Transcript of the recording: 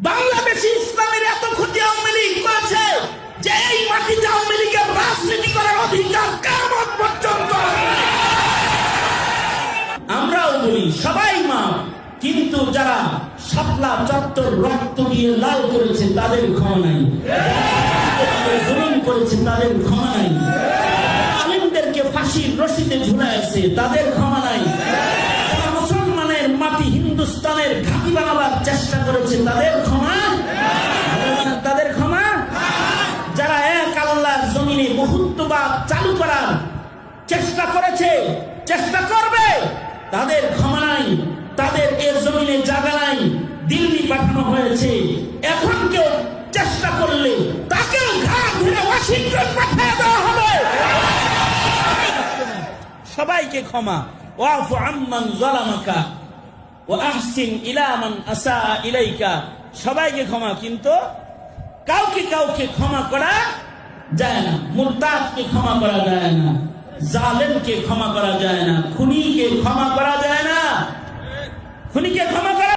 বাংলাদেশি ইসলামের এত ক্ষতি আওয়ামী লীগ করেছে যে এই মাটিতে আওয়ামী লীগের রাজনীতি করার অধিকার কিয়ামত পর্যন্ত আমরাও বলি সবাই মা, কিন্তু যারা শাপলা চত্বর রক্ত দিয়ে লাল করেছে তাদের ক্ষমা নাই, জুলুম করেছে তাদের ক্ষমা নাই, আলিমদেরকে ফাঁসির রশিতে ঝুলাইছে তাদের ক্ষমা নাই, যারা মুসলমানের মাটি হিন্দুস্তানের ঘাঁটি বানাবার চেষ্টা করেছে তাদের ক্ষমা, তাদের ক্ষমা, যারা এক আল্লাহর জমিনে বহুত্ববাদ চালু করার চেষ্টা করেছে, চেষ্টা করবে, তাদের ক্ষমা নাই, তাদের এর জমিনে জায়গা নাই, দিল্লি পাঠানো হয়েছে। এখন কেউ চেষ্টা করলে তাকেও ঘাট ধরে ওয়াশিংটন পাঠিয়ে দেওয়া হবে। সবাইকে ক্ষমা, ওয়াফু আম্মান যালামাকা ওয়া আহসিন ইলা মান আসা ইলাইকা, সবাইকে ক্ষমা, কিন্তু কাউকে কাউকে ক্ষমা করা যায় না। মুরতাদকে ক্ষমা করা যায় না, জালেমকে ক্ষমা করা যায় না, খুনি